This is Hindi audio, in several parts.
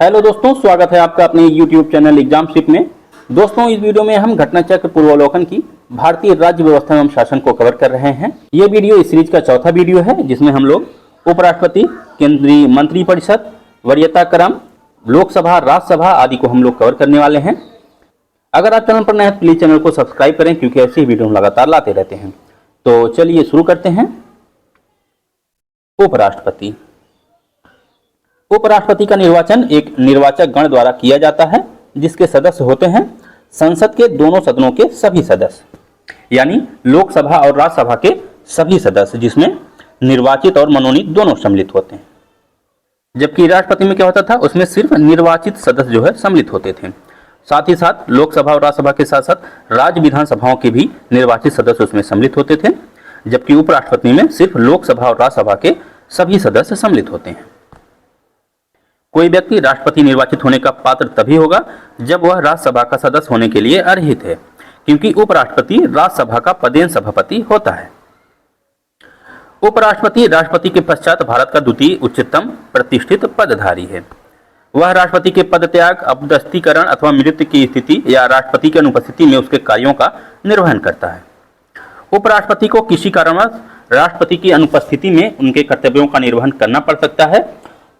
हेलो दोस्तों, स्वागत है आपका अपने YouTube चैनल एग्जामशिप में। दोस्तों, इस वीडियो में हम घटना चक्र पूर्वावलोकन की भारतीय राज्य व्यवस्था एवं शासन को कवर कर रहे हैं। ये वीडियो इस सीरीज का चौथा वीडियो है, जिसमें हम लोग उपराष्ट्रपति, केंद्रीय मंत्रिपरिषद, वरीयता क्रम, लोकसभा, राज्यसभा आदि को हम लोग कवर करने वाले हैं। अगर आप चैनल पर नए हैं प्लीज चैनल को सब्सक्राइब करें, क्योंकि ऐसी ही वीडियो हम लगातार लाते रहते हैं। तो चलिए शुरू करते हैं। उपराष्ट्रपति। उपराष्ट्रपति का निर्वाचन एक निर्वाचक गण द्वारा किया जाता है, जिसके सदस्य होते हैं संसद के दोनों सदनों के सभी सदस्य, यानी लोकसभा और राज्यसभा के सभी सदस्य, जिसमें निर्वाचित और मनोनीत दोनों सम्मिलित होते हैं। जबकि राष्ट्रपति में क्या होता था, उसमें सिर्फ निर्वाचित सदस्य जो है सम्मिलित होते थे। साथ ही साथ लोकसभा और राज्यसभा के साथ साथ राज्य विधानसभाओं के भी निर्वाचित सदस्य उसमें सम्मिलित होते थे। जबकि उपराष्ट्रपति में सिर्फ लोकसभा और राज्यसभा के सभी सदस्य सम्मिलित होते हैं। कोई व्यक्ति राष्ट्रपति निर्वाचित होने का पात्र तभी होगा जब वह राज्यसभा का सदस्य होने के लिए अर्हित है, क्योंकि उपराष्ट्रपति राज्यसभा का पदेन सभापति होता है। उपराष्ट्रपति राष्ट्रपति के पश्चात भारत का द्वितीय उच्चतम प्रतिष्ठित पदधारी है। वह राष्ट्रपति के पद त्याग, अपदस्थीकरण अथवा मृत्यु की स्थिति या राष्ट्रपति की अनुपस्थिति में उसके कार्यों का निर्वहन करता है। उपराष्ट्रपति को किसी कारणवश राष्ट्रपति की अनुपस्थिति में उनके कर्तव्यों का निर्वहन करना पड़ सकता है।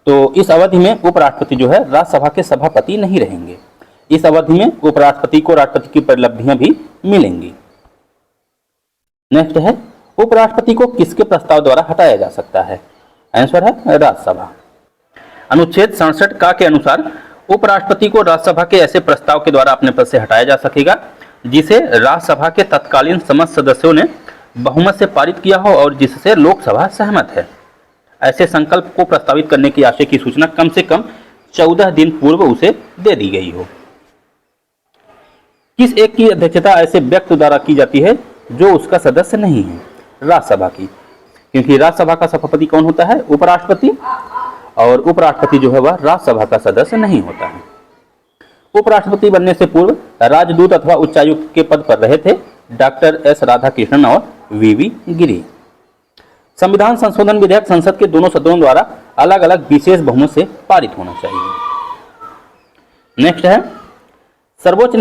तो इस अवधि में उपराष्ट्रपति जो है राज्यसभा के सभापति नहीं रहेंगे। इस अवधि में उपराष्ट्रपति को राष्ट्रपति की उपलब्धियां भी मिलेंगी। नेक्स्ट है, उपराष्ट्रपति को किसके प्रस्ताव द्वारा हटाया जा सकता है? आंसर है राज्यसभा। अनुच्छेद 67 का के अनुसार उपराष्ट्रपति को राज्यसभा के ऐसे प्रस्ताव के द्वारा अपने पद से हटाया जा सकेगा जिसे राज्यसभा के तत्कालीन समस्त सदस्यों ने बहुमत से पारित किया हो और जिससे लोकसभा सहमत है। ऐसे संकल्प को प्रस्तावित करने की आशय की सूचना कम से कम 14 दिन पूर्व उसे दे दी गई हो। किस एक की अध्यक्षता ऐसे व्यक्ति द्वारा की जाती है जो उसका सदस्य नहीं है? राज्यसभा की, क्योंकि राज्यसभा का सभापति कौन होता है? उपराष्ट्रपति, और उपराष्ट्रपति जो है वह राज्यसभा का सदस्य नहीं होता है। उपराष्ट्रपति बनने से पूर्व राजदूत अथवा उच्चायुक्त के पद पर रहे थे डॉक्टर एस राधाकृष्णन और वीवी गिरी। संविधान संशोधन विधेयक संसद के दोनों सदनों द्वारा अलग अलग विशेष बहुमत से पारित होना चाहिए। नेक्स्ट है, सर्वोच्च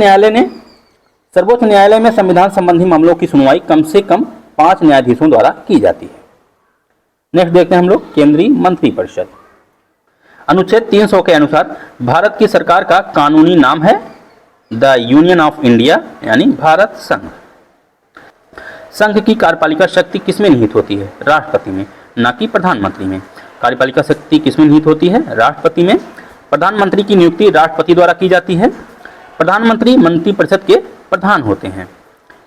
न्यायालय में संविधान संबंधी मामलों की सुनवाई कम से कम 5 न्यायाधीशों द्वारा की जाती है। नेक्स्ट देखते हैं हम लोग केंद्रीय मंत्रिपरिषद। अनुच्छेद 300 के अनुसार भारत की सरकार का कानूनी नाम है द यूनियन ऑफ इंडिया, यानी भारत संघ। संघ की कार्यपालिका शक्ति किसमें निहित होती है? राष्ट्रपति में, न कि प्रधानमंत्री में। कार्यपालिका शक्ति किसमें निहित होती है? राष्ट्रपति में। प्रधानमंत्री की नियुक्ति राष्ट्रपति द्वारा की जाती है। प्रधानमंत्री मंत्रिपरिषद के प्रधान होते हैं।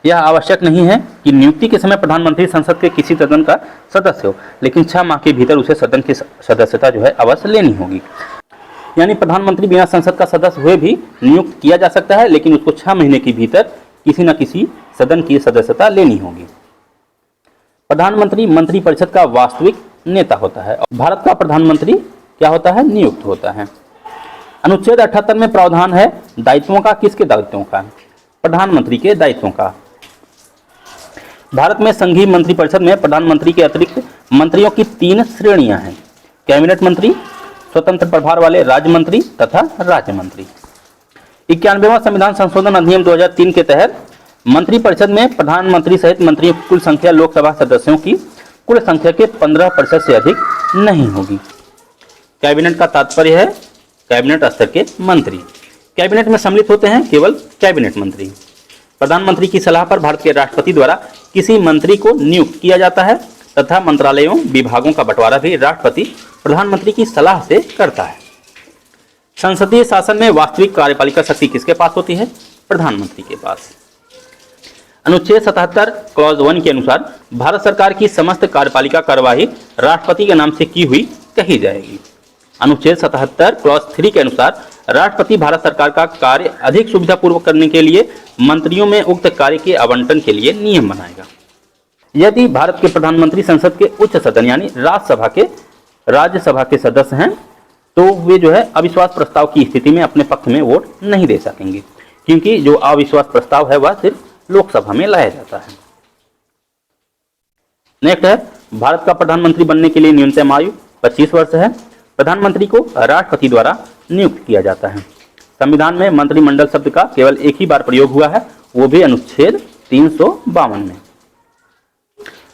यह आवश्यक नहीं है कि नियुक्ति के समय प्रधानमंत्री संसद के किसी सदन का सदस्य हो, लेकिन 6 माह के भीतर उसे सदन की सदस्यता जो है अवश्य लेनी होगी। यानी प्रधानमंत्री बिना संसद का सदस्य हुए भी नियुक्त किया जा सकता है, लेकिन उसको 6 महीने के भीतर किसी न किसी सदन की सदस्यता लेनी होगी। प्रधानमंत्री मंत्रिपरिषद का वास्तविक नेता होता है और भारत का प्रधानमंत्री क्या होता है? नियुक्त होता है। अनुच्छेद 78 में प्रावधान है दायित्वों का। किसके दायित्वों का? प्रधानमंत्री के दायित्वों का। भारत में संघीय मंत्रिपरिषद में प्रधानमंत्री के अतिरिक्त मंत्रियों की 3 श्रेणियां हैं: कैबिनेट मंत्री, स्वतंत्र प्रभार वाले राज्य मंत्री तथा राज्य मंत्री। 91वां संविधान संशोधन अधिनियम 2003 के तहत मंत्रिपरिषद में प्रधानमंत्री सहित मंत्रियों की कुल संख्या लोकसभा सदस्यों की कुल संख्या के 15% से अधिक नहीं होगी। कैबिनेट का तात्पर्य है कैबिनेट स्तर के मंत्री। कैबिनेट में सम्मिलित होते हैं केवल कैबिनेट मंत्री। प्रधानमंत्री की सलाह पर भारत के राष्ट्रपति द्वारा किसी मंत्री को नियुक्त किया जाता है तथा मंत्रालयों, विभागों का बंटवारा भी राष्ट्रपति प्रधानमंत्री की सलाह से करता है। संसदीय शासन में वास्तविक कार्यपालिका शक्ति किसके पास होती है? प्रधानमंत्री के पास। अनुच्छेद 77 क्लॉज 1 के अनुसार भारत सरकार की समस्त कार्यपालिका कार्यवाही राष्ट्रपति के नाम से की हुई कही जाएगी। अनुच्छेद 77 क्लॉज 3 के अनुसार राष्ट्रपति भारत सरकार का कार्य अधिक सुविधापूर्वक करने के लिए मंत्रियों में उक्त कार्य के आवंटन के लिए नियम बनाएगा। यदि भारत के प्रधानमंत्री संसद के उच्च सदन यानी राज्यसभा के सदस्य हैं तो वे जो है अविश्वास प्रस्ताव की स्थिति में अपने पक्ष में वोट नहीं दे सकेंगे, क्योंकि जो अविश्वास प्रस्ताव है वह सिर्फ लोकसभा में लाया जाता है। नेक्स्ट है, भारत का प्रधानमंत्री बनने के लिए न्यूनतम आयु 25 वर्ष है। प्रधानमंत्री को राष्ट्रपति द्वारा नियुक्त किया जाता है। संविधान में मंत्रिमंडल शब्द का केवल एक ही बार प्रयोग हुआ है, वो भी अनुच्छेद 352 में।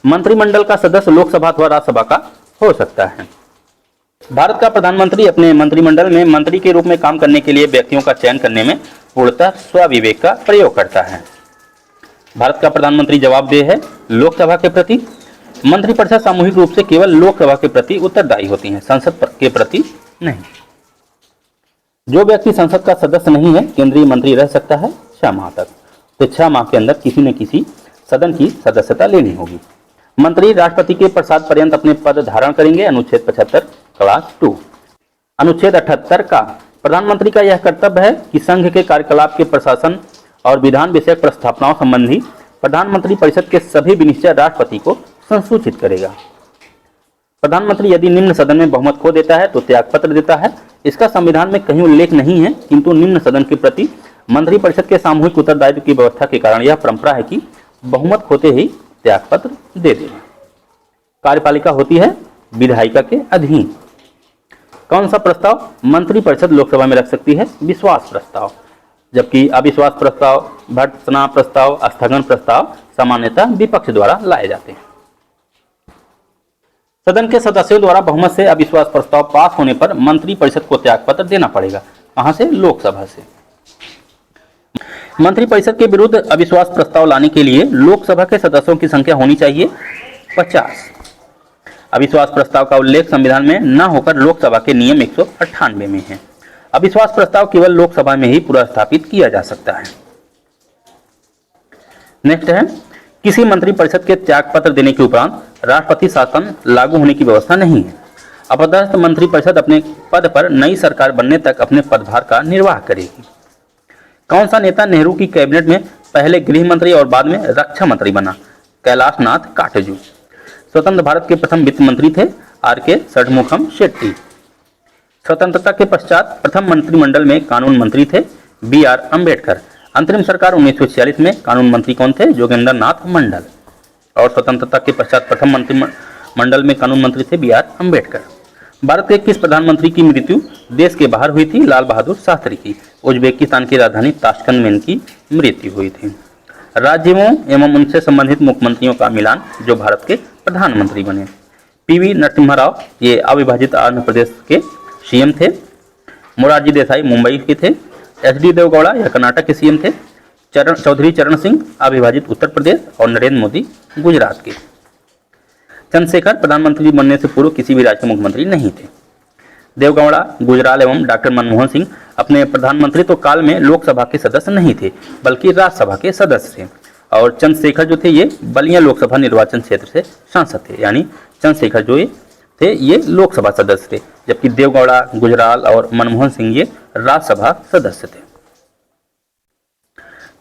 मंत्रिमंडल का सदस्य लोकसभा अथवा राज्यसभा का हो सकता है। भारत का प्रधानमंत्री अपने मंत्रिमंडल में मंत्री के रूप में काम करने के लिए व्यक्तियों का चयन करने में पूर्णतः स्वविवेक का प्रयोग करता है। भारत का प्रधानमंत्री जवाबदेह है लोकसभा के प्रति। मंत्रिपरिषद सामूहिक रूप से केवल लोकसभा के प्रति उत्तरदायी होती है, संसद के प्रति नहीं। जो व्यक्ति संसद का सदस्य नहीं है, केंद्रीय मंत्री रह सकता है 6 माह तक। तो 6 माह के अंदर किसी न किसी सदन की सदस्यता लेनी होगी। मंत्री राष्ट्रपति के प्रसाद पर्यंत अपने पद धारण करेंगे, अनुच्छेद 75 क्लास 2। अनुच्छेद 78 का प्रधानमंत्री का यह कर्तव्य है कि संघ के कार्यकलाप के प्रशासन और विधान विषयक प्रस्तावनाओं संबंधी प्रधानमंत्री परिषद के सभी विनिश्चय राष्ट्रपति को संसूचित करेगा। प्रधानमंत्री यदि निम्न सदन में बहुमत खो देता है तो त्यागपत्र देता है। इसका संविधान में कहीं उल्लेख नहीं है, किंतु निम्न सदन के प्रति मंत्रिपरिषद के सामूहिक उत्तरदायित्व की व्यवस्था के कारण यह परंपरा है कि बहुमत खोते ही त्यागपत्र दे देना। कार्यपालिका होती है विधायिका के अधीन। कौन सा प्रस्ताव मंत्रिपरिषद लोकसभा में रख सकती है? विश्वास प्रस्ताव, जबकि अविश्वास प्रस्ताव, भर्त्सना प्रस्ताव, स्थगन प्रस्ताव सामान्यतः विपक्ष द्वारा लाए जाते हैं। सदन के सदस्यों द्वारा बहुमत से अविश्वास प्रस्ताव पास होने पर मंत्रिपरिषद को त्यागपत्र देना पड़ेगा। कहां से? लोकसभा से। मंत्रिपरिषद के विरुद्ध अविश्वास प्रस्ताव लाने के लिए लोकसभा के सदस्यों की संख्या होनी चाहिए 50। अविश्वास प्रस्ताव का उल्लेख संविधान में न होकर लोकसभा के नियम 198 में है। अविश्वास प्रस्ताव केवल लोकसभा में ही पुनर्स्थापित किया जा सकता है। नेक्स्ट है, किसी मंत्रिपरिषद के त्यागपत्र देने के उपरांत राष्ट्रपति शासन लागू होने की व्यवस्था नहीं है। अपदस्थ मंत्रिपरिषद अपने पद पर नई सरकार बनने तक अपने पदभार का निर्वाह करेगी। कौन सा नेता नेहरू की कैबिनेट में पहले गृह मंत्री और बाद में रक्षा मंत्री बना? कैलाश नाथ काटजू। स्वतंत्र भारत के प्रथम वित्त मंत्री थे आर.के. षणमुखम शेट्टी। स्वतंत्रता के पश्चात प्रथम मंत्रिमंडल में कानून मंत्री थे बी.आर. अम्बेडकर। अंतरिम सरकार 1946 में कानून मंत्री कौन थे? जोगेंद्र नाथ मंडल। और स्वतंत्रता के पश्चात प्रथम मंत्रिमंडल में कानून मंत्री थे बी.आर. अम्बेडकर। भारत के किस प्रधानमंत्री की मृत्यु देश के बाहर हुई थी? लाल बहादुर शास्त्री की। उज्बेकिस्तान की राजधानी ताशकंद में इनकी मृत्यु हुई थी। राज्यों एवं उनसे संबंधित मुख्यमंत्रियों का मिलान जो भारत के प्रधानमंत्री बने। पी.वी. नरसिम्हा राव, ये अविभाजित आंध्र प्रदेश के सीएम थे। मोरारजी देसाई मुंबई के थे। एच.डी. देवगौड़ा यह कर्नाटक के सीएम थे। चौधरी चरण सिंह अविभाजित उत्तर प्रदेश और नरेंद्र मोदी गुजरात के। चंद्रशेखर प्रधानमंत्री बनने से पूर्व किसी भी राज्य के मुख्यमंत्री नहीं थे। देवगौड़ा, गुजराल एवं डॉक्टर मनमोहन सिंह अपने प्रधानमंत्रित्व काल में लोकसभा के सदस्य नहीं थे बल्कि राज्यसभा के सदस्य थे। और चंद्रशेखर जो थे ये बलिया लोकसभा निर्वाचन क्षेत्र से सांसद थे, यानी चंद्रशेखर जो ये थे ये लोकसभा सदस्य थे, जबकि देवगौड़ा, गुजराल और मनमोहन सिंह ये राज्यसभा सदस्य थे।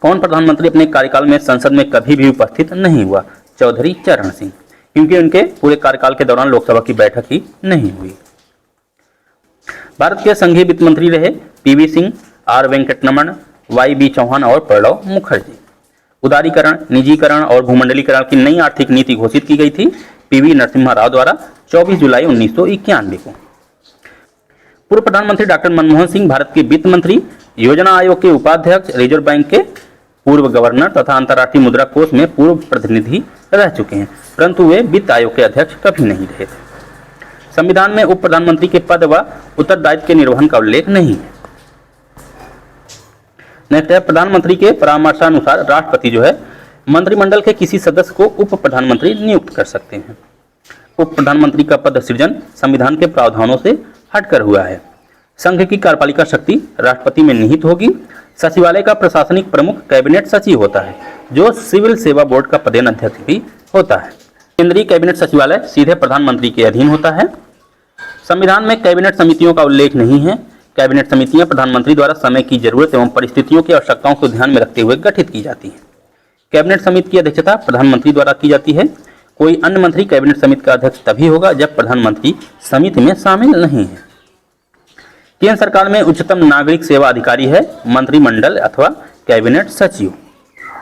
कौन प्रधानमंत्री अपने कार्यकाल में संसद में कभी भी उपस्थित नहीं हुआ? चौधरी चरण सिंह, क्योंकि उनके पूरे कार्यकाल के दौरान लोकसभा की बैठक ही नहीं हुई। भारत के संघीय वित्त मंत्री रहे पी.वी. सिंह, आर. वेंकटरमण, वाई.बी. चौहान और प्रणब मुखर्जी। उदारीकरण, निजीकरण और भूमंडलीकरण की नई आर्थिक नीति घोषित की गई थी पी.वी. नरसिम्हा राव द्वारा 24 जुलाई 1991 को। पूर्व प्रधानमंत्री डॉक्टर मनमोहन सिंह भारत के वित्त मंत्री, योजना आयोग के उपाध्यक्ष, रिजर्व बैंक के पूर्व गवर्नर तथा अंतर्राष्ट्रीय मुद्रा कोष में पूर्व प्रतिनिधि रह चुके हैं, परंतु वे वित्त आयोग के अध्यक्ष कभी नहीं रहे थे। संविधान में उप प्रधानमंत्री के पद व उत्तरदायित्व के निर्वहन का उल्लेख नहीं है। नेक्स्ट है, प्रधानमंत्री के परामर्शानुसार राष्ट्रपति जो है मंत्रिमंडल के किसी सदस्य को उप प्रधानमंत्री नियुक्त कर सकते हैं। उप प्रधानमंत्री का पद सृजन संविधान के प्रावधानों से हटकर हुआ है। संघ की कार्यपालिका शक्ति राष्ट्रपति में निहित होगी। सचिवालय का प्रशासनिक प्रमुख कैबिनेट सचिव होता है, जो सिविल सेवा बोर्ड का पदेन अध्यक्ष भी होता है। केंद्रीय कैबिनेट सचिवालय सीधे प्रधानमंत्री के अधीन होता है। संविधान में कैबिनेट समितियों का उल्लेख नहीं है। कैबिनेट समितियां प्रधानमंत्री द्वारा समय की जरूरत एवं परिस्थितियों की आवश्यकताओं को ध्यान में रखते हुए गठित की जाती है। कैबिनेट समिति की अध्यक्षता प्रधानमंत्री द्वारा की जाती है। कोई अन्य मंत्री कैबिनेट समिति का अध्यक्ष तभी होगा जब प्रधानमंत्री समिति में शामिल नहीं है। केंद्र सरकार में उच्चतम नागरिक सेवा अधिकारी है मंत्रिमंडल अथवा कैबिनेट सचिव।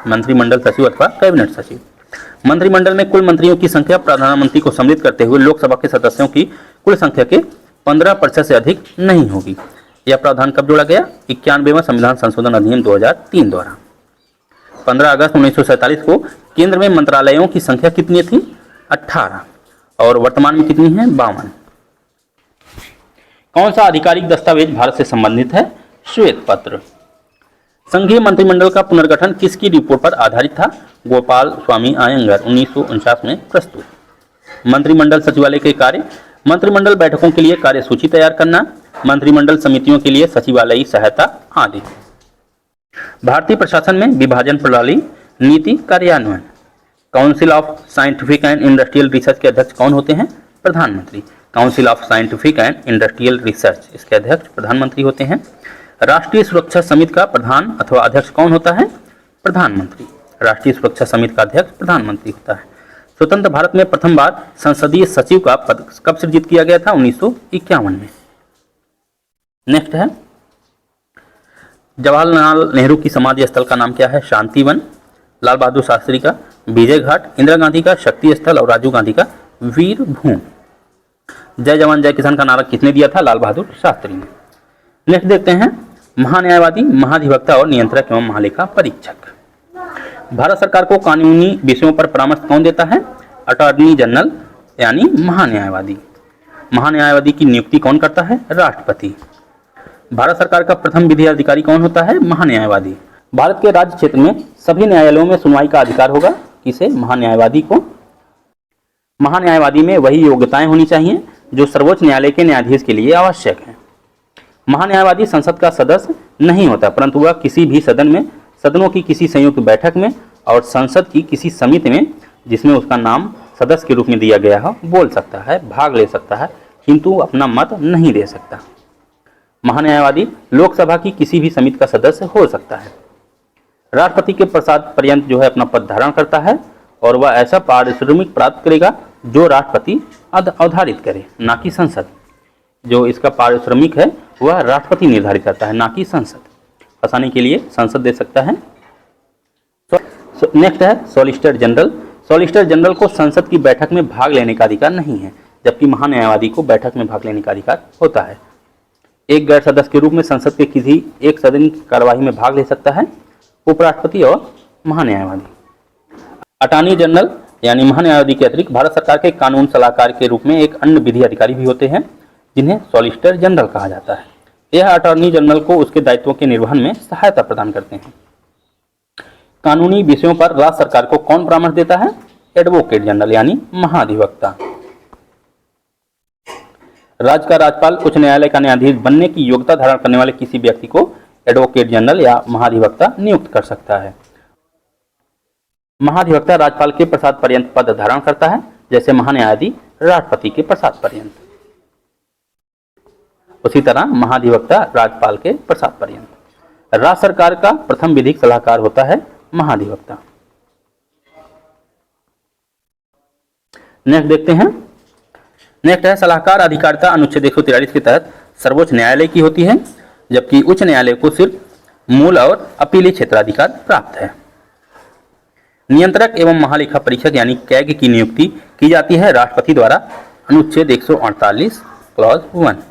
मंत्रिमंडल सचिव अथवा कैबिनेट सचिव। मंत्रिमंडल में कुल मंत्रियों की संख्या प्रधानमंत्री को सम्मिलित करते हुए लोकसभा के सदस्यों की कुल संख्या के 15% से अधिक नहीं होगी। यह प्रावधान कब जोड़ा गया? 91वां संविधान संशोधन अधिनियम 2003 द्वारा। 15 अगस्त 1947 को केंद्र में मंत्रालयों की संख्या कितनी थी? 18 और वर्तमान में कितनी है? 52। कौन सा आधिकारिक दस्तावेज भारत से संबंधित है? श्वेत पत्र। संघीय मंत्रिमंडल का पुनर्गठन किसकी रिपोर्ट पर आधारित था? गोपाल स्वामी अयंगर 1949 में प्रस्तुत। मंत्रिमंडल सचिवालय के कार्य, मंत्रिमंडल बैठकों के लिए कार्यसूची तैयार करना, मंत्रिमंडल समितियों के लिए सचिवालयी सहायता आदि। भारतीय प्रशासन में विभाजन प्रणाली, नीति कार्यान्वयन। Council of scientific and industrial research के अध्यक्ष कौन होते हैं? प्रधानमंत्री। Council of scientific and industrial research, इसके अध्यक्ष प्रधानमंत्री होते हैं। राष्ट्रीय सुरक्षा समिति का प्रधान अथवा अध्यक्ष कौन होता है? प्रधानमंत्री। राष्ट्रीय सुरक्षा समिति का अध्यक्ष प्रधानमंत्री होता है। स्वतंत्र भारत में प्रथम बार संसदीय सचिव का पद कब सृजित किया गया था? 1951 में। नेक्स्ट है, जवाहरलाल नेहरू की समाधि स्थल का नाम क्या है? शांतिवन। लाल बहादुर शास्त्री का विजय घाट, इंदिरा गांधी का शक्ति स्थल और राजीव गांधी का वीर भूमि। जय जवान जय किसान का नारा किसने दिया था? लाल बहादुर शास्त्री ने। नेक्स्ट देखते हैं, महान्यायवादी, महाधिवक्ता और नियंत्रक एवं महालेखा परीक्षक। भारत सरकार को कानूनी विषयों पर परामर्श कौन देता है? अटॉर्नी जनरल यानी महान्यायवादी। महान्यायवादी की नियुक्ति कौन करता है? राष्ट्रपति। भारत सरकार का प्रथम विधि अधिकारी कौन होता है? महान्यायवादी। भारत के राज्य क्षेत्र में सभी न्यायालयों में सुनवाई का अधिकार होगा किसे? महान्यायवादी को। महान्यायवादी में वही योग्यताएं होनी चाहिए जो सर्वोच्च न्यायालय के न्यायाधीश के लिए आवश्यक है। महान्यायवादी संसद का सदस्य नहीं होता, परंतु वह किसी भी सदनों की किसी संयुक्त बैठक में और संसद की किसी समिति में जिसमें उसका नाम सदस्य के रूप में दिया गया हो बोल सकता है, भाग ले सकता है, किंतु अपना मत नहीं दे सकता। महान्यायवादी लोकसभा की किसी भी समिति का सदस्य हो सकता है। राष्ट्रपति के प्रसाद पर्यंत जो है अपना पद धारण करता है और वह ऐसा पारिश्रमिक प्राप्त करेगा जो राष्ट्रपति अवधारित करे, ना कि संसद। जो इसका पारिश्रमिक है वह राष्ट्रपति निर्धारित करता है, ना कि संसद। फंसाने के लिए संसद दे सकता है। नेक्स्ट है सॉलिसिटर जनरल। सॉलिसिटर जनरल को संसद की बैठक में भाग लेने का अधिकार नहीं है, जबकि महान्यायवादी को बैठक में भाग लेने का अधिकार होता है। एक गैर सदस्य के रूप में संसद के किसी एक सदन की कार्यवाही में भाग ले सकता है उपराष्ट्रपति और महान्यायवादी। अटॉर्नी जनरल यानी महान्यायवादी के अतिरिक्त भारत सरकार के कानून सलाहकार के रूप में एक अन्य विधि अधिकारी भी होते हैं जिन्हें सॉलिसिटर जनरल कहा जाता है। यह अटॉर्नी जनरल को उसके दायित्वों के निर्वहन में सहायता प्रदान करते हैं। कानूनी विषयों पर राज्य सरकार को कौन परामर्श देता है? एडवोकेट जनरल यानी महाधिवक्ता। राज्य का राज्यपाल उच्च न्यायालय का न्यायाधीश बनने की योग्यता धारण करने वाले किसी व्यक्ति को एडवोकेट जनरल या महाधिवक्ता नियुक्त कर सकता है। महाधिवक्ता राज्यपाल के प्रसाद पर्यंत पद धारण करता है, जैसे महान्यायाधीश राष्ट्रपति के प्रसाद पर्यंत। उसी तरह महाधिवक्ता राज्यपाल के प्रसाद पर्यंत। राज्य सरकार का प्रथम विधिक सलाहकार होता है महाधिवक्ता। नेक्स्ट देखते हैं, नेक्स्ट है सलाहकार अधिकारिता अनुच्छेद 143 के तहत सर्वोच्च न्यायालय की होती है, जबकि उच्च न्यायालय को सिर्फ मूल और अपीली क्षेत्राधिकार प्राप्त है। नियंत्रक एवं महालेखा परीक्षक यानी कैग की नियुक्ति की जाती है राष्ट्रपति द्वारा, अनुच्छेद 148 क्लॉज 1।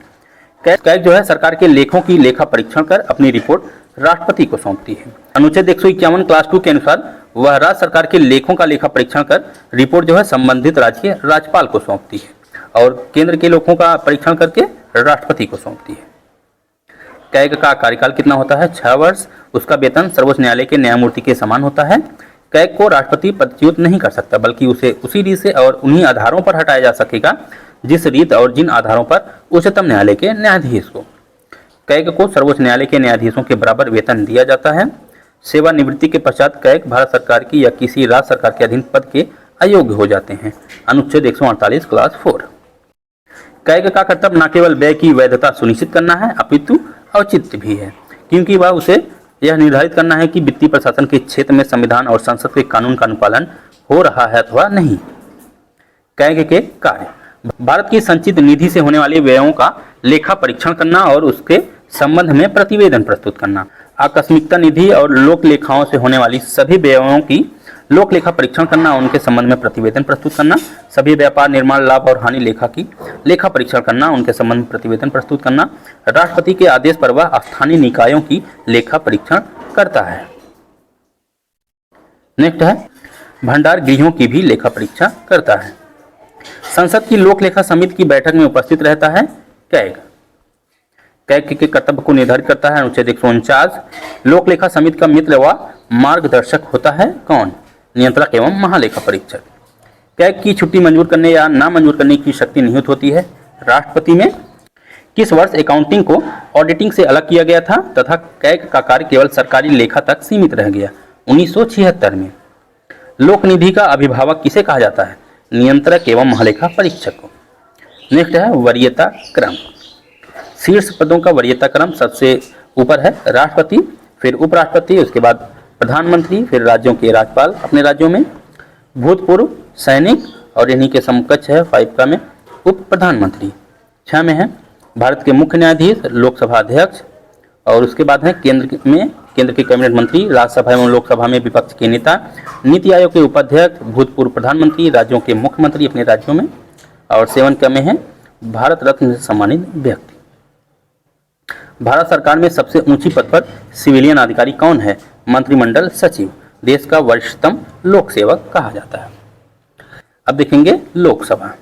कैग जो है सरकार के लेखों की लेखा परीक्षण कर अपनी रिपोर्ट राष्ट्रपति को सौंपती है। अनुच्छेद 151 क्लास 2 के अनुसार वह राज्य सरकार के लेखों का लेखा परीक्षण कर रिपोर्ट जो है संबंधित राज्य के राज्यपाल को सौंपती है और केंद्र के लेखों का परीक्षण करके राष्ट्रपति को सौंपती है। कैग का कार्यकाल कितना होता है? 6 वर्ष। उसका वेतन सर्वोच्च न्यायालय के न्यायमूर्ति के समान होता है। कैग को राष्ट्रपति पदच्युत नहीं कर सकता, बल्कि उसे उसी रीत से और उन्हीं आधारों पर हटाया जा सकेगा जिस रीत और जिन आधारों पर उच्चतम न्यायालय के न्यायाधीश को। कैग को सर्वोच्च न्यायालय के न्यायाधीशों के बराबर वेतन दिया जाता है। सेवानिवृत्ति के पश्चात कैग भारत सरकार की या किसी राज्य सरकार के अधीन पद के अयोग्य हो जाते हैं, अनुच्छेद 148 क्लास 4। कैग का कर्तव्य न केवल व्यय की वैधता सुनिश्चित करना है अपितु औचित्य भी है, क्योंकि वह उसे यह निर्धारित करना है कि वित्तीय प्रशासन के क्षेत्र में संविधान और संसद के कानून का अनुपालन हो रहा है अथवा नहीं। कैग के कार्य: भारत की संचित निधि से होने वाले व्ययों का लेखा परीक्षण करना और उसके संबंध में प्रतिवेदन प्रस्तुत करना, आकस्मिकता निधि और लोक लेखाओं से होने वाली सभी व्ययों की लोक लेखा परीक्षण करना, उनके संबंध में प्रतिवेदन प्रस्तुत करना। सभी व्यापार, निर्माण, लाभ और हानि लेखा की लेखा परीक्षण करना, उनके संबंध में प्रतिवेदन प्रस्तुत करना। राष्ट्रपति के आदेश पर वह स्थानीय निकायों की लेखा परीक्षण करता है। नेक्स्ट है भंडार गृहों की भी लेखा परीक्षा करता है। संसद की लोक लेखा समिति की बैठक में उपस्थित रहता है कैग। कैग के कर्तव्य को निर्धारित करता है अनुच्छेद 149। लोक लेखा समिति का मित्र व मार्गदर्शक होता है कौन? नियंत्रक एवं महालेखा परीक्षक। कैग की छुट्टी मंजूर करने या ना मंजूर करने की शक्ति निहित होती है राष्ट्रपति में। किस वर्ष अकाउंटिंग को ऑडिटिंग से अलग किया गया था तथा कैग का कार्य केवल सरकारी लेखा तक सीमित रह गया? 1976 में। लोक निधि का अभिभावक किसे कहा जाता है? नियंत्रक एवं महालेखा परीक्षक को। नेक्स्ट है वरीयता क्रम। शीर्ष पदों का वरीयता क्रम सबसे ऊपर है राष्ट्रपति, फिर उपराष्ट्रपति, उसके बाद प्रधानमंत्री, फिर राज्यों के राज्यपाल अपने राज्यों में, भूतपूर्व सैनिक और इन्हीं के समकक्ष है 5 का में उप प्रधानमंत्री। 6 में है भारत के मुख्य न्यायाधीश, लोकसभा अध्यक्ष, और उसके बाद है केंद्र के कैबिनेट मंत्री, राज्यसभा एवं लोकसभा में विपक्ष के नेता, नीति आयोग के उपाध्यक्ष, भूतपूर्व प्रधानमंत्री, राज्यों के मुख्यमंत्री अपने राज्यों में, और 7 का में है भारत रत्न से सम्मानित व्यक्ति। भारत सरकार में सबसे ऊंची पद पर सिविलियन अधिकारी कौन है? मंत्रिमंडल सचिव। देश का वरिष्ठतम लोक सेवक कहा जाता है। अब देखेंगे लोकसभा।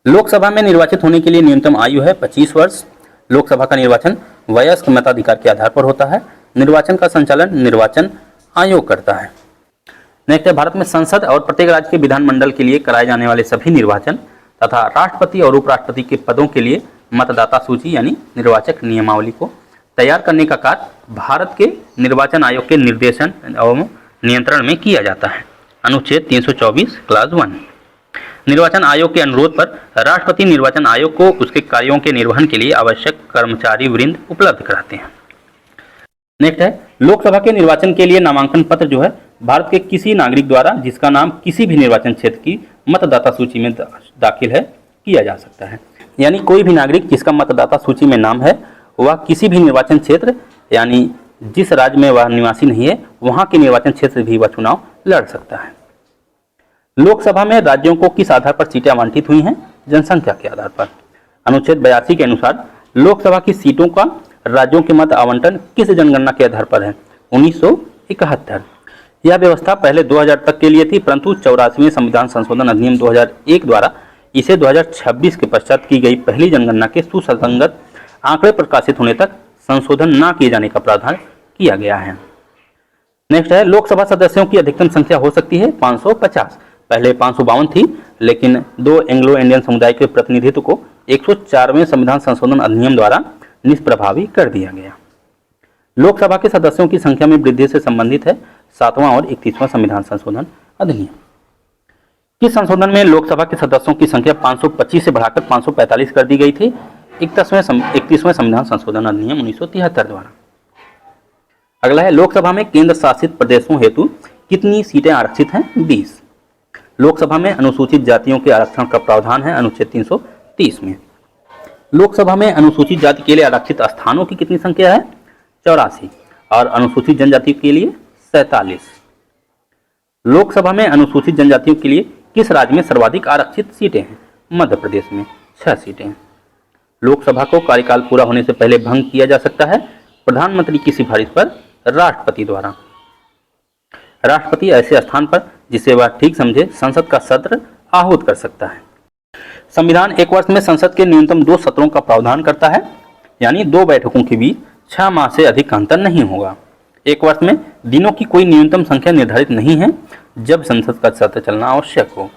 लोकसभा में निर्वाचित होने के लिए न्यूनतम आयु है 25 वर्ष। लोकसभा का निर्वाचन वयस्क मताधिकार के आधार पर होता है। निर्वाचन का संचालन निर्वाचन आयोग करता है। नेक्स्ट है भारत में संसद और प्रत्येक राज्य के विधानमंडल के लिए कराए जाने वाले सभी निर्वाचन तथा राष्ट्रपति और उपराष्ट्रपति के पदों के लिए मतदाता सूची यानी निर्वाचक नियमावली को तैयार करने का कार्य भारत के निर्वाचन आयोग के निर्देशन एवं नियंत्रण में किया जाता है। अनुच्छेद 324 क्लास 1। निर्वाचन आयोग के अनुरोध पर राष्ट्रपति निर्वाचन आयोग को उसके कार्यों के निर्वहन के लिए आवश्यक कर्मचारी वृंद उपलब्ध कराते हैं। नेक्स्ट है लोकसभा के निर्वाचन के लिए नामांकन पत्र जो है भारत के किसी नागरिक द्वारा जिसका नाम किसी भी निर्वाचन क्षेत्र की मतदाता सूची में दाखिल है किया जा सकता है। यानी कोई भी नागरिक जिसका मतदाता सूची में नाम है वह किसी भी निर्वाचन क्षेत्र यानी जिस राज्य में वह निवासी नहीं है वहां के निर्वाचन क्षेत्र भी वह चुनाव लड़ सकता है। लोकसभा में राज्यों को किस आधार पर सीटें आवंटित हुई हैं? जनसंख्या के आधार पर। अनुच्छेद 82 के अनुसार लोकसभा की सीटों का राज्यों के मत आवंटन किस जनगणना के आधार पर है? 1971। यह व्यवस्था पहले 2000 तक के लिए थी, परंतु 84वें संविधान संशोधन अधिनियम 2001 द्वारा इसे 2026 के पश्चात की गई पहली जनगणना के सुसंगत आंकड़े प्रकाशित होने तक संशोधन न किए जाने का प्रावधान किया गया है। नेक्स्ट है लोकसभा सदस्यों की अधिकतम संख्या हो सकती है 550। पहले 552 थी, लेकिन 2 एंग्लो इंडियन समुदाय के प्रतिनिधित्व को 104वें संविधान संशोधन अधिनियम द्वारा निष्प्रभावी कर दिया गया। लोकसभा के सदस्यों की संख्या में वृद्धि से संबंधित है 7वां और 31वां संविधान संशोधन अधिनियम। किस संशोधन में लोकसभा के सदस्यों की संख्या 525 से बढ़ाकर 545 कर दी गई थी? 31वें संविधान संशोधन अधिनियम 1973 द्वारा। अगला है लोकसभा में केंद्र शासित प्रदेशों हेतु कितनी सीटें आरक्षित हैं? 20। लोकसभा में अनुसूचित जातियों के आरक्षण का प्रावधान है अनुच्छेद 330 में। लोकसभा में अनुसूचित जाति के लिए आरक्षित स्थानों की कितनी संख्या है? 84 और अनुसूचित जनजाति के लिए 47। लोकसभा में अनुसूचित जनजातियों के लिए किस राज्य में सर्वाधिक आरक्षित सीटें हैं? मध्य प्रदेश में 6 सीटें। लोकसभा को कार्यकाल पूरा होने से पहले भंग किया जा सकता है प्रधानमंत्री की सिफारिश पर राष्ट्रपति द्वारा। राष्ट्रपति ऐसे स्थान पर जिसे वह ठीक समझे संसद का सत्र आहूत कर सकता है। संविधान एक वर्ष में संसद के न्यूनतम 2 सत्रों का प्रावधान करता है, यानी 2 बैठकों के बीच 6 माह से अधिक अंतर नहीं होगा। एक वर्ष में दिनों की कोई न्यूनतम संख्या निर्धारित नहीं है जब संसद का सत्र चलना आवश्यक हो।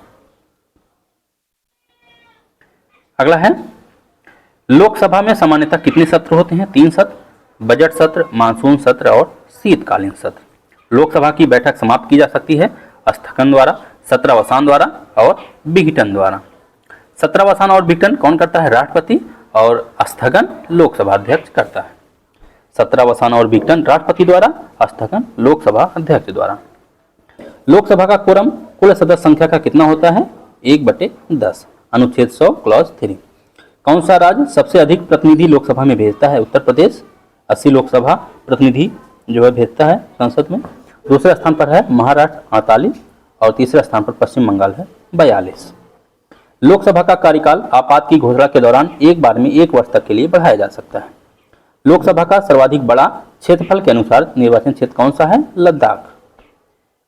अगला है लोकसभा में सामान्यतः कितने सत्र होते हैं? 3 सत्र, बजट सत्र, मानसून सत्र और शीतकालीन सत्र। लोकसभा की बैठक समाप्त की जा सकती है स्थगन द्वारा, सत्रावसान द्वारा और विघटन द्वारा। सत्रावसान और विघटन कौन करता है? राष्ट्रपति, और स्थगन लोकसभा अध्यक्ष करता है। सत्रावसान और विघटन राष्ट्रपति द्वारा, स्थगन लोकसभा अध्यक्ष द्वारा। लोकसभा का कोरम कुल सदस्य संख्या का कितना होता है? 1/10 अनुच्छेद 100 क्लॉज 3। कौन सा राज्य सबसे अधिक प्रतिनिधि लोकसभा में भेजता है? उत्तर प्रदेश 80 लोकसभा प्रतिनिधि जो है भेजता है संसद में। दूसरे स्थान पर है महाराष्ट्र 48 और तीसरे स्थान पर पश्चिम बंगाल है 42। लोकसभा का कार्यकाल आपात की घोषणा के दौरान एक बार में 1 वर्ष तक के लिए बढ़ाया जा सकता है। लोकसभा का सर्वाधिक बड़ा क्षेत्रफल के अनुसार निर्वाचन क्षेत्र कौन सा है? लद्दाख।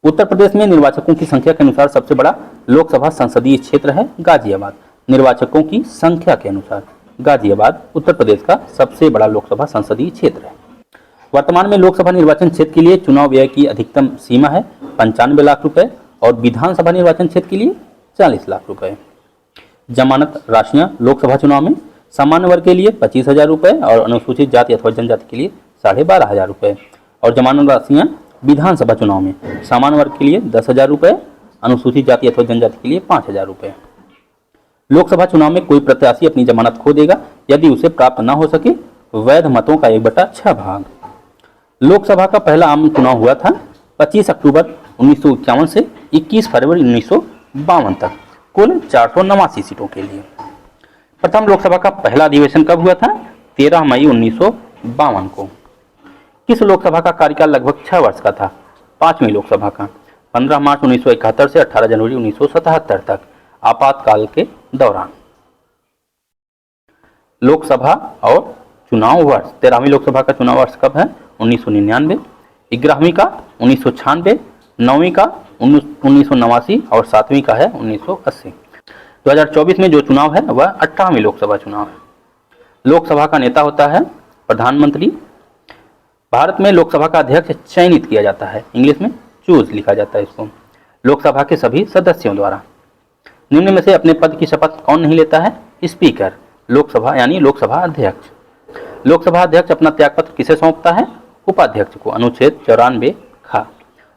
उत्तर प्रदेश में निर्वाचकों की संख्या के अनुसार सबसे बड़ा लोकसभा संसदीय क्षेत्र है गाजियाबाद। निर्वाचकों की संख्या के अनुसार गाजियाबाद उत्तर प्रदेश का सबसे बड़ा लोकसभा संसदीय क्षेत्र है। वर्तमान में लोकसभा निर्वाचन क्षेत्र के लिए चुनाव व्यय की अधिकतम सीमा है 95 लाख रुपए और विधानसभा निर्वाचन क्षेत्र के लिए 40 लाख रुपए। जमानत राशियां लोकसभा चुनाव में सामान्य वर्ग के लिए 25,000 रुपए और अनुसूचित जाति अथवा जनजाति के लिए 12,500 रुपए और जमानत राशियां विधानसभा चुनाव में सामान्य वर्ग के लिए 10,000 रुपए, अनुसूचित जाति अथवा जनजाति के लिए 5,000 रुपए। लोकसभा चुनाव में कोई प्रत्याशी अपनी जमानत खो देगा यदि उसे प्राप्त न हो सके वैध मतों का 1/6 भाग। लोकसभा का पहला आम चुनाव हुआ था 25 अक्टूबर 1951 से 21 फरवरी 1952 तक, कुल 489 सीटों के लिए। प्रथम लोकसभा का पहला अधिवेशन कब हुआ था? 13 मई 1952 को। किस लोकसभा का कार्यकाल लगभग 6 वर्ष का था? 5वीं लोकसभा का 15 मार्च 1971 से 18 जनवरी 1977 तक, आपातकाल के दौरान। लोकसभा और चुनाव वर्ष 13वीं लोकसभा का चुनाव वर्ष कब है? 1999, 11वीं का 1996, 9वीं का 1989 और 7वीं का है 1980। 2024 में जो चुनाव है वह 18वीं लोकसभा चुनाव है। लोकसभा का नेता होता है प्रधानमंत्री। भारत में लोकसभा का अध्यक्ष चयनित किया जाता है, इंग्लिश में चूज लिखा जाता है इसको, लोकसभा के सभी सदस्यों द्वारा। निम्न में से अपने पद की शपथ कौन नहीं लेता है? स्पीकर, लोकसभा यानी लोकसभा अध्यक्ष। लोकसभा अध्यक्ष अपना त्यागपत्र किसे सौंपता है? उपाध्यक्ष को, अनुच्छेद 94 खा।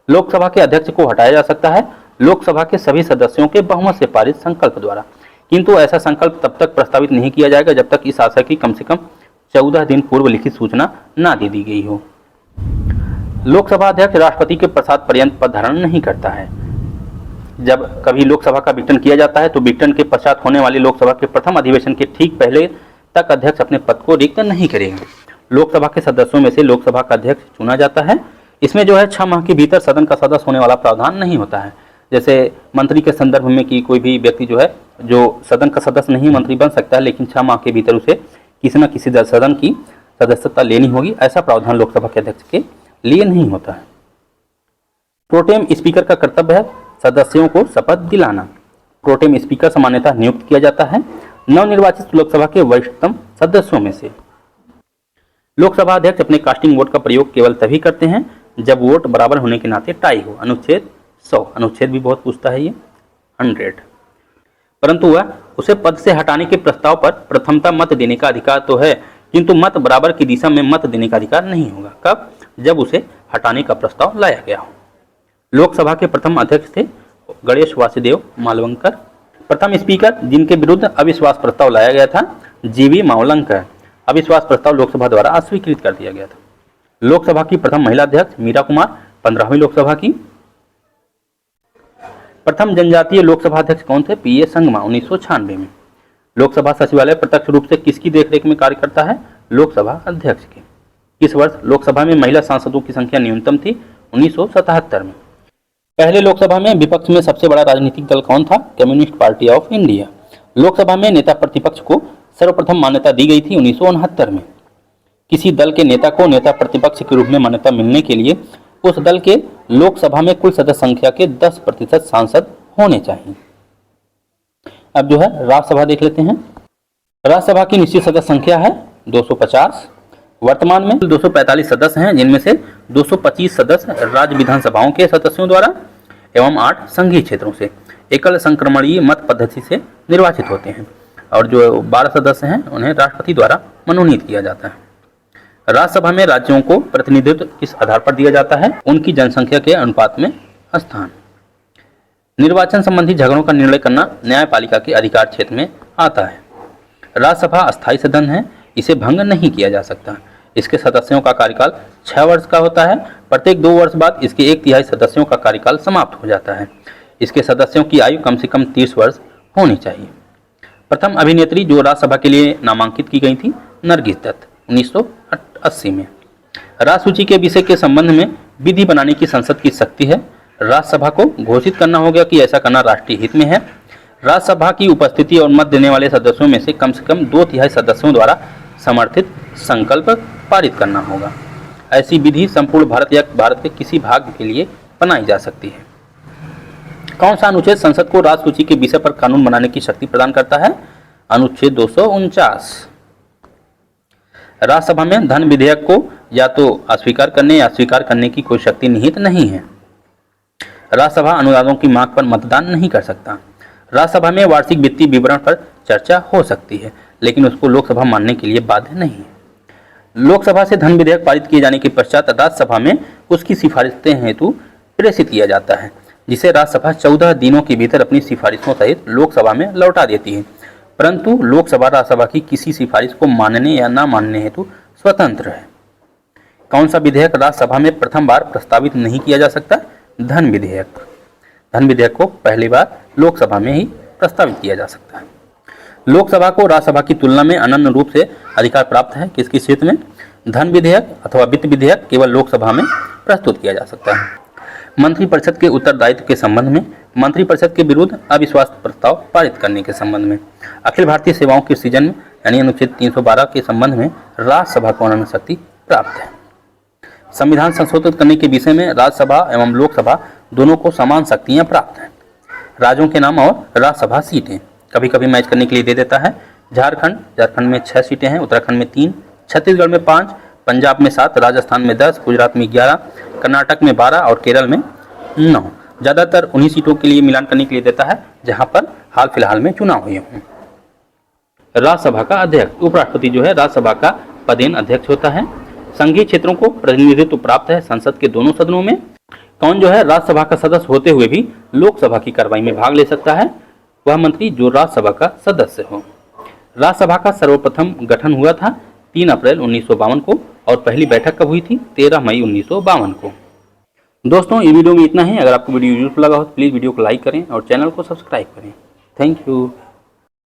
लोकसभा के अध्यक्ष को हटाया जा सकता है लोकसभा के सभी सदस्यों के बहुमत से पारित संकल्प द्वारा, किंतु ऐसा संकल्प तब तक प्रस्तावित नहीं किया जाएगा जब तक इस आशय की कम से कम 14 दिन पूर्व लिखित सूचना ना दे दी गई हो। लोकसभा अध्यक्ष राष्ट्रपति के प्रसाद पर्यंत पद धारण नहीं करता है। जब कभी लोकसभा का विघटन किया जाता है तो विघटन के पश्चात होने वाली लोकसभा के प्रथम अधिवेशन के ठीक पहले तक अध्यक्ष अपने पद को रिक्त नहीं करेगा। लोकसभा के सदस्यों में से लोकसभा का अध्यक्ष चुना जाता है। इसमें जो है 6 माह के भीतर सदन का सदस्य होने वाला प्रावधान नहीं होता है। जैसे मंत्री के संदर्भ में कि कोई भी व्यक्ति जो है जो सदन का सदस्य नहीं मंत्री बन सकता है, लेकिन 6 माह के भीतर उसे किसी न किसी सदन की सदस्यता लेनी होगी, ऐसा प्रावधान लोकसभा के अध्यक्ष के लिए नहीं होता है। प्रोटेम स्पीकर का कर्तव्य है सदस्यों को शपथ दिलाना। प्रोटेम स्पीकर सामान्यतः नियुक्त किया जाता है नवनिर्वाचित लोकसभा के वरिष्ठतम सदस्यों में से। लोकसभा अध्यक्ष अपने कास्टिंग वोट का प्रयोग केवल तभी करते हैं जब वोट बराबर होने के नाते टाई हो, अनुच्छेद 100, अनुच्छेद भी बहुत पूछता है ये 100, परंतु वह उसे पद से हटाने के प्रस्ताव पर प्रथमता मत देने का अधिकार तो है, किंतु मत बराबर की दिशा में मत देने का अधिकार नहीं होगा। कब? जब उसे हटाने का प्रस्ताव लाया गया हो। लोकसभा के प्रथम अध्यक्ष थे गणेश वासुदेव मालवंकर। प्रथम स्पीकर जिनके विरुद्ध अविश्वास प्रस्ताव लाया गया था जीवी मावलंकर। अविश्वास प्रस्ताव लोकसभा द्वारा अस्वीकृत कर दिया गया था। लोकसभा की प्रथम महिला अध्यक्ष मीरा कुमार 15वीं लोकसभा की। प्रथम जनजातीय लोकसभा अध्यक्ष कौन थे? पीए संगमा 1996 में। लोकसभा सचिवालय प्रत्यक्ष रूप से किसकी देखरेख में कार्य करता है? लोकसभा अध्यक्ष के। किस वर्ष लोकसभा में महिला सांसदों की संख्या न्यूनतम थी? 1977 में। पहले लोकसभा में विपक्ष में सबसे बड़ा राजनीतिक दल कौन था? Communist party of India. Lok Sabha में नेता प्रतिपक्ष को सर्वप्रथम मान्यता दी गई थी 1969 में। किसी दल के नेता को नेता प्रतिपक्ष के रूप में मान्यता मिलने के लिए उस दल के लोकसभा में कुल सदस्य संख्या के 10% सांसद होने चाहिए। अब जो है राज्यसभा देख लेते हैं। राज्यसभा की निश्चित सदस्य संख्या है 250। वर्तमान में 245 सदस्य हैं, जिनमें से 225 सदस्य राज्य विधानसभाओं के सदस्यों द्वारा एवं 8 संघीय क्षेत्रों से एकल संक्रमणीय मत पद्धति से निर्वाचित होते हैं, और जो 12 सदस्य हैं उन्हें राष्ट्रपति द्वारा मनोनीत किया जाता है। राज्यसभा में राज्यों को प्रतिनिधित्व किस आधार पर दिया जाता है? उनकी जनसंख्या के अनुपात में स्थान। निर्वाचन संबंधी झगड़ों का निर्णय करना न्यायपालिका के अधिकार क्षेत्र में आता है। राज्यसभा अस्थायी सदन है, इसे भंग नहीं किया जा सकता। इसके सदस्यों का कार्यकाल 6 वर्ष का होता है। प्रत्येक 2 वर्ष बाद इसके 1/3 सदस्यों का कार्यकाल समाप्त हो जाता है। इसके सदस्यों की आयु कम से कम 30 वर्ष होनी चाहिए। प्रथम अभिनेत्री जो राज्यसभा के लिए नामांकित की गई थी नरगिस दत्त 1980 में। राज्य सूची के विषय के संबंध में विधि बनाने की संसद की शक्ति है। राज्यसभा को घोषित करना होगा कि ऐसा करना राष्ट्रीय हित में है। राज्यसभा की उपस्थिति और मत देने वाले सदस्यों में से कम 2/3 सदस्यों द्वारा समर्थित संकल्प पारित करना होगा। ऐसी विधि संपूर्ण भारत या भारत के किसी भाग के लिए बनाई जा सकती है। कौन सा अनुच्छेद संसद को राज्य सूची के विषय पर कानून बनाने की शक्ति प्रदान करता है? अनुच्छेद 249। राज्यसभा में धन विधेयक को या तो अस्वीकार करने या स्वीकार करने की कोई शक्ति निहित नहीं है। राज्यसभा अनुदानों की मांग पर मतदान नहीं कर सकता। राज्यसभा में वार्षिक वित्तीय विवरण पर चर्चा हो सकती है, लेकिन उसको लोकसभा मानने के लिए बाध्य नहीं है। लोकसभा से धन विधेयक पारित किए जाने के पश्चात राज्यसभा में उसकी सिफारिशें हेतु प्रेषित किया जाता है, जिसे राज्यसभा 14 दिनों के भीतर अपनी सिफारिशों सहित लोकसभा में लौटा देती है। परंतु लोकसभा राज्यसभा की किसी सिफारिश को मानने या न मानने हेतु स्वतंत्र है। कौन सा विधेयक राज्यसभा में प्रथम बार प्रस्तावित नहीं किया जा सकता? धन विधेयक। धन विधेयक को पहली बार लोकसभा में ही प्रस्तावित किया जा सकता है। लोकसभा को राज्यसभा की तुलना में अनन्य रूप से अधिकार प्राप्त है। किसकी क्षेत्र में? धन विधेयक अथवा वित्त विधेयक केवल लोकसभा में प्रस्तुत किया जा सकता है। मंत्रिपरिषद के उत्तरदायित्व के संबंध में, मंत्रिपरिषद के विरुद्ध अविश्वास प्रस्ताव पारित करने के संबंध में, अखिल भारतीय सेवाओं के सृजन में यानी अनुच्छेद 312 के संबंध में राज्यसभा को अनन्य शक्ति प्राप्त है। संविधान संशोधित करने के विषय में राज्यसभा एवं लोकसभा दोनों को समान शक्तियां प्राप्त हैं। राज्यों के नाम और राज्यसभा सीटें कभी कभी मैच करने के लिए दे देता है। झारखंड में 6 सीटें हैं, उत्तराखंड में 3, छत्तीसगढ़ में 5, पंजाब में 7, राजस्थान में 10, गुजरात में 11, कर्नाटक में 12 और केरल में 9। ज़्यादातर उन्हीं सीटों के लिए मिलान करने के लिए देता है जहां पर हाल फिलहाल में चुनाव हुए हों। राज्यसभा का अध्यक्ष, उपराष्ट्रपति जो है राज्यसभा का पदेन अध्यक्ष होता है। संघीय क्षेत्रों को प्रतिनिधित्व प्राप्त है संसद के दोनों सदनों में। कौन जो है राज्यसभा का सदस्य होते हुए भी लोकसभा की कार्रवाई में भाग ले सकता है? वह मंत्री जो राज्यसभा का सदस्य हो। राज्यसभा का सर्वप्रथम गठन हुआ था 3 अप्रैल 1952 को और पहली बैठक कब हुई थी? 13 मई 1952 को। दोस्तों, ये वीडियो में इतना ही। अगर आपको वीडियो यूजफुल लगा हो तो प्लीज़ वीडियो को लाइक करें और चैनल को सब्सक्राइब करें। Thank you.